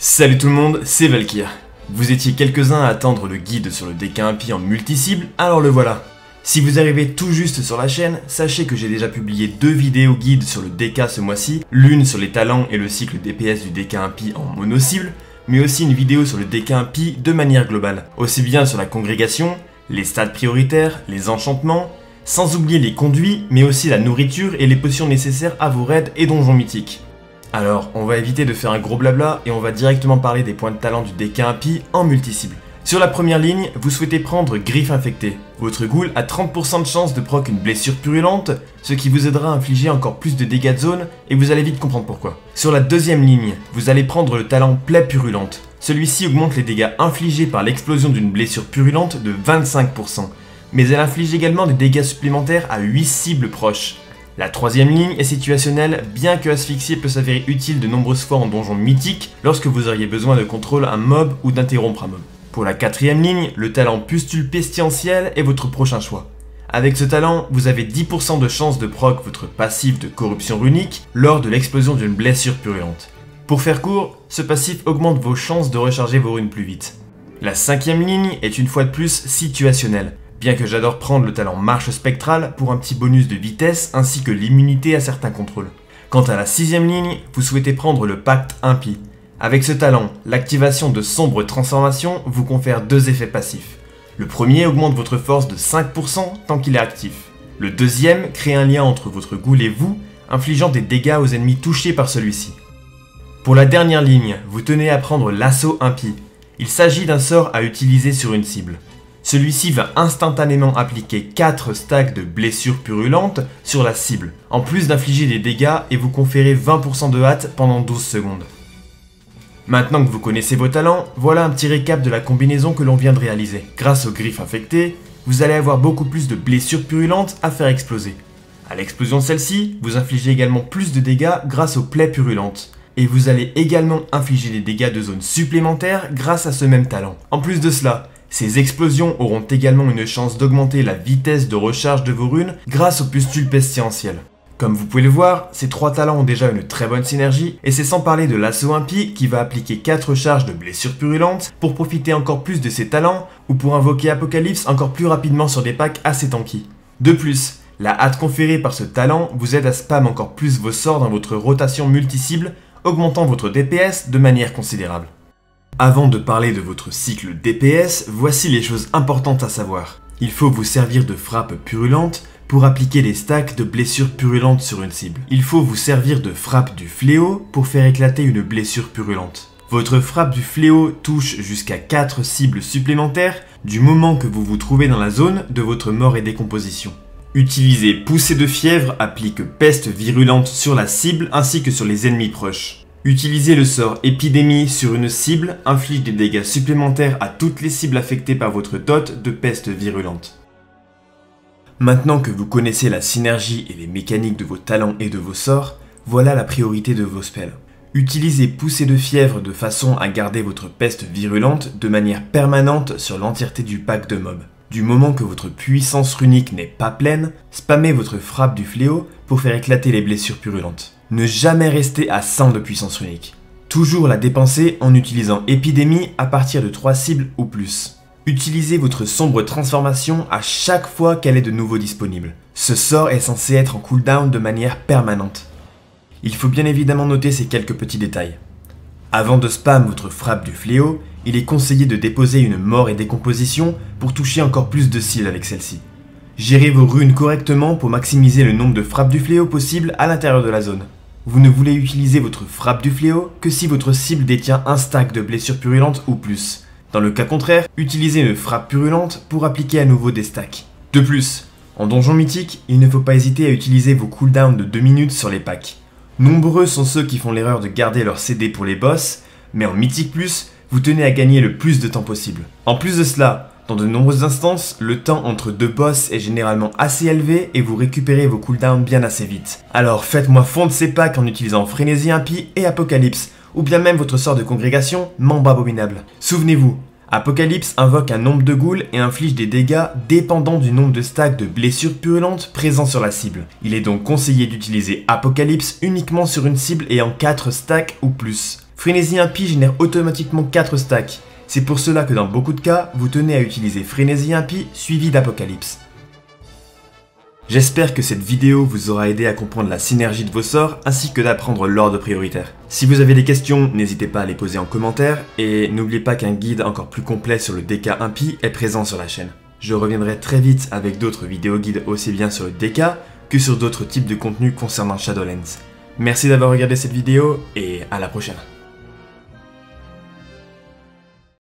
Salut tout le monde, c'est Valkyr. Vous étiez quelques-uns à attendre le guide sur le DK impie en multi-cible, alors le voilà. Si vous arrivez tout juste sur la chaîne, sachez que j'ai déjà publié 2 vidéos guides sur le DK ce mois-ci, l'une sur les talents et le cycle DPS du DK impie en mono-cible, mais aussi une vidéo sur le DK impie de manière globale, aussi bien sur la congrégation, les stats prioritaires, les enchantements, sans oublier les conduits, mais aussi la nourriture et les potions nécessaires à vos raids et donjons mythiques. Alors, on va éviter de faire un gros blabla et on va directement parler des points de talent du DK impie en multi-cible. Sur la première ligne, vous souhaitez prendre Griffe infectée. Votre ghoul a 30% de chance de proc une blessure purulente, ce qui vous aidera à infliger encore plus de dégâts de zone et vous allez vite comprendre pourquoi. Sur la deuxième ligne, vous allez prendre le talent Plaie purulente. Celui-ci augmente les dégâts infligés par l'explosion d'une blessure purulente de 25%, mais elle inflige également des dégâts supplémentaires à 8 cibles proches. La troisième ligne est situationnelle, bien que asphyxier peut s'avérer utile de nombreuses fois en donjon mythique lorsque vous auriez besoin de contrôle un mob ou d'interrompre un mob. Pour la quatrième ligne, le talent Pustule pestilentiel est votre prochain choix. Avec ce talent, vous avez 10% de chance de proc votre passif de corruption runique lors de l'explosion d'une blessure purulente. Pour faire court, ce passif augmente vos chances de recharger vos runes plus vite. La cinquième ligne est une fois de plus situationnelle. Bien que j'adore prendre le talent Marche spectrale pour un petit bonus de vitesse ainsi que l'immunité à certains contrôles. Quant à la sixième ligne, vous souhaitez prendre le Pacte impie. Avec ce talent, l'activation de Sombre Transformation vous confère 2 effets passifs. Le premier augmente votre force de 5% tant qu'il est actif. Le deuxième crée un lien entre votre ghoul et vous, infligeant des dégâts aux ennemis touchés par celui-ci. Pour la dernière ligne, vous tenez à prendre l'Assaut impie. Il s'agit d'un sort à utiliser sur une cible. Celui-ci va instantanément appliquer 4 stacks de blessures purulentes sur la cible, en plus d'infliger des dégâts et vous conférer 20% de hâte pendant 12 secondes. Maintenant que vous connaissez vos talents, voilà un petit récap de la combinaison que l'on vient de réaliser. Grâce aux griffes infectées, vous allez avoir beaucoup plus de blessures purulentes à faire exploser. À l'explosion de celle-ci, vous infligez également plus de dégâts grâce aux plaies purulentes. Et vous allez également infliger des dégâts de zone supplémentaires grâce à ce même talent. En plus de cela, ces explosions auront également une chance d'augmenter la vitesse de recharge de vos runes grâce au pustule pestilentiel. Comme vous pouvez le voir, ces 3 talents ont déjà une très bonne synergie et c'est sans parler de l'assaut impie qui va appliquer 4 charges de blessures purulentes pour profiter encore plus de ses talents ou pour invoquer Apocalypse encore plus rapidement sur des packs assez tanky. De plus, la hâte conférée par ce talent vous aide à spam encore plus vos sorts dans votre rotation multi-cible, augmentant votre DPS de manière considérable. Avant de parler de votre cycle DPS, voici les choses importantes à savoir. Il faut vous servir de frappe purulente pour appliquer des stacks de blessures purulentes sur une cible. Il faut vous servir de frappe du fléau pour faire éclater une blessure purulente. Votre frappe du fléau touche jusqu'à 4 cibles supplémentaires du moment que vous vous trouvez dans la zone de votre mort et décomposition. Utilisez Poussée de fièvre applique peste virulente sur la cible ainsi que sur les ennemis proches. Utilisez le sort Épidémie sur une cible inflige des dégâts supplémentaires à toutes les cibles affectées par votre dot de peste virulente. Maintenant que vous connaissez la synergie et les mécaniques de vos talents et de vos sorts, voilà la priorité de vos spells. Utilisez Poussée de fièvre de façon à garder votre peste virulente de manière permanente sur l'entièreté du pack de mobs. Du moment que votre puissance runique n'est pas pleine, spammez votre frappe du fléau pour faire éclater les blessures purulentes. Ne jamais rester à 100 de puissance runique. Toujours la dépenser en utilisant Épidémie à partir de 3 cibles ou plus. Utilisez votre sombre transformation à chaque fois qu'elle est de nouveau disponible. Ce sort est censé être en cooldown de manière permanente. Il faut bien évidemment noter ces quelques petits détails. Avant de spam votre frappe du fléau, il est conseillé de déposer une mort et décomposition pour toucher encore plus de cibles avec celle-ci. Gérez vos runes correctement pour maximiser le nombre de frappes du fléau possible à l'intérieur de la zone. Vous ne voulez utiliser votre frappe du fléau que si votre cible détient un stack de blessures purulentes ou plus. Dans le cas contraire, utilisez une frappe purulente pour appliquer à nouveau des stacks. De plus, en donjon mythique, il ne faut pas hésiter à utiliser vos cooldowns de 2 minutes sur les packs. Nombreux sont ceux qui font l'erreur de garder leur CD pour les boss, mais en Mythique Plus, vous tenez à gagner le plus de temps possible. En plus de cela, dans de nombreuses instances, le temps entre 2 boss est généralement assez élevé et vous récupérez vos cooldowns bien assez vite. Alors faites-moi fondre ces packs en utilisant Frénésie impie et Apocalypse, ou bien même votre sort de congrégation, Membre abominable. Souvenez-vous, Apocalypse invoque un nombre de ghouls et inflige des dégâts dépendant du nombre de stacks de blessures purulentes présents sur la cible. Il est donc conseillé d'utiliser Apocalypse uniquement sur une cible ayant 4 stacks ou plus. Frénésie Impie génère automatiquement 4 stacks. C'est pour cela que dans beaucoup de cas, vous tenez à utiliser Frénésie Impie suivi d'Apocalypse. J'espère que cette vidéo vous aura aidé à comprendre la synergie de vos sorts ainsi que d'apprendre l'ordre prioritaire. Si vous avez des questions, n'hésitez pas à les poser en commentaire et n'oubliez pas qu'un guide encore plus complet sur le DK Impie est présent sur la chaîne. Je reviendrai très vite avec d'autres vidéos guides aussi bien sur le DK que sur d'autres types de contenus concernant Shadowlands. Merci d'avoir regardé cette vidéo et à la prochaine.